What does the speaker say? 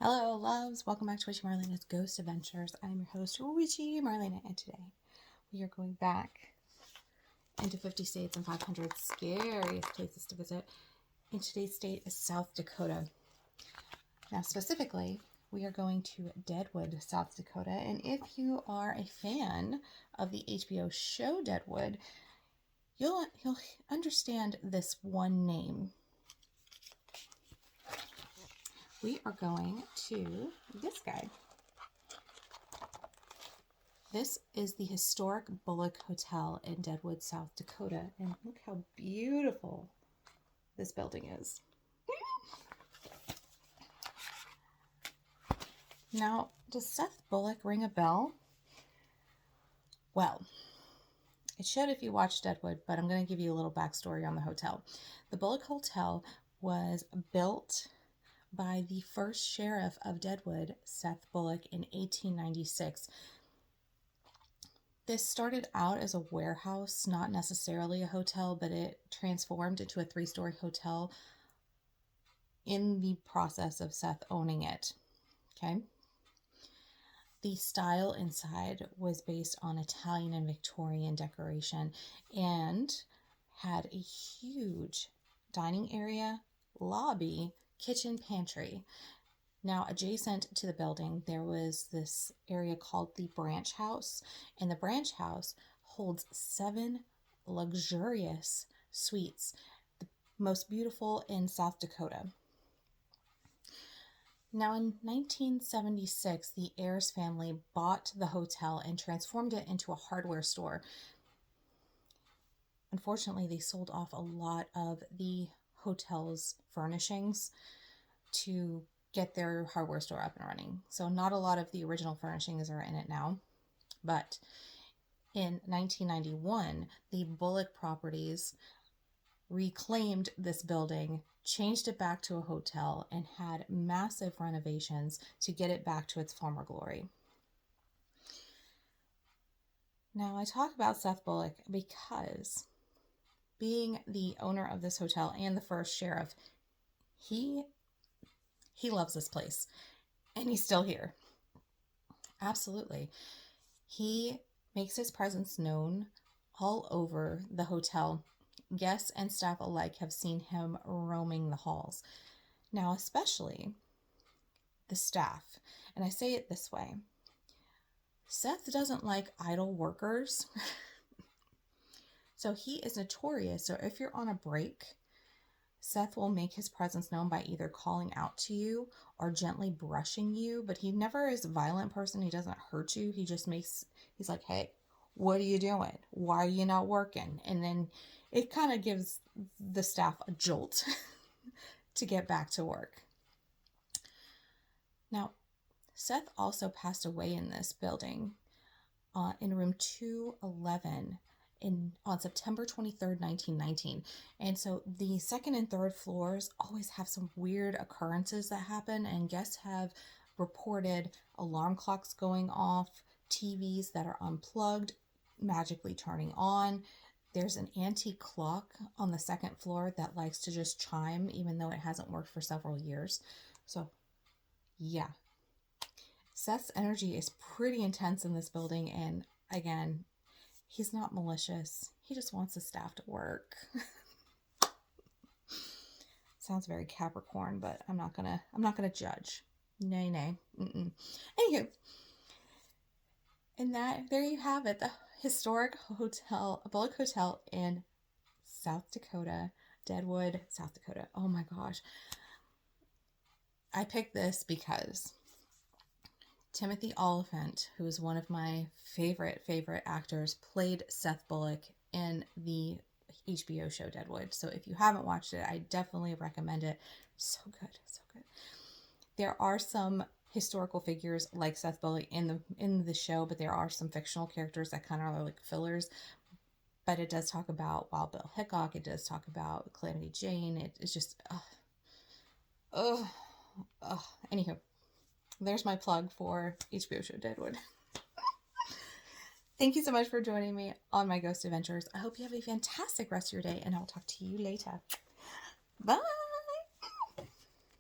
Hello, loves. Welcome back to WitchyMarlaina's Ghost Adventures. I'm your host, WitchyMarlaina, and today we are going back into 50 states and 500 scariest places to visit. And today's state is South Dakota. Now, specifically, we are going to Deadwood, South Dakota. And if you are a fan of the HBO show Deadwood, you'll understand this one name. We are going to this guy. This is the Historic Bullock Hotel in Deadwood, South Dakota. And look how beautiful this building is. Now, does Seth Bullock ring a bell? Well, it should if you watch Deadwood, but I'm going to give you a little backstory on the hotel. The Bullock Hotel was built by the first sheriff of Deadwood, Seth Bullock, in 1896. This started out as a warehouse, not necessarily a hotel, but it transformed into a 3-story hotel in the process of Seth owning it. Okay. The style inside was based on Italian and Victorian decoration and had a huge dining area, lobby, kitchen, pantry. Now, adjacent to the building, there was this area called the branch house, and the branch house holds 7 luxurious suites, the most beautiful in South Dakota. Now, in 1976, the Ayers family bought the hotel and transformed it into a hardware store. Unfortunately, they sold off a lot of the hotel's furnishings to get their hardware store up and running. So not a lot of the original furnishings are in it now. But in 1991, the Bullock properties reclaimed this building, changed it back to a hotel, and had massive renovations to get it back to its former glory. Now, I talk about Seth Bullock because being the owner of this hotel and the first sheriff, he loves this place, and he's still here. Absolutely. He makes his presence known all over the hotel. Guests and staff alike have seen him roaming the halls. Now, especially the staff. And I say it this way. Seth doesn't like idle workers. So he is notorious. So if you're on a break, Seth will make his presence known by either calling out to you or gently brushing you, but he never is a violent person. He doesn't hurt you. He's like, hey, what are you doing? Why are you not working? And then it kind of gives the staff a jolt to get back to work. Now, Seth also passed away in this building in room 211 on September 23rd, 1919. And so the second and third floors always have some weird occurrences that happen, and guests have reported alarm clocks going off, TVs that are unplugged, magically turning on. There's an antique clock on the second floor that likes to just chime, even though it hasn't worked for several years. So, yeah. Seth's energy is pretty intense in this building, and again, he's not malicious. He just wants his staff to work. Sounds very Capricorn, but I'm not gonna judge. Nay. Anywho, and there you have it. The Historic Bullock Hotel in South Dakota, Deadwood, South Dakota. Oh my gosh. I picked this because Timothy Oliphant, who is one of my favorite actors, played Seth Bullock in the HBO show Deadwood. So if you haven't watched it, I definitely recommend it. So good. There are some historical figures like Seth Bullock in the show, but there are some fictional characters that kind of are like fillers. But it does talk about Wild Bill Hickok. It does talk about Calamity Jane. It's just, anywho. There's my plug for HBO show Deadwood. Thank you so much for joining me on my ghost adventures. I hope you have a fantastic rest of your day, and I'll talk to you later. Bye!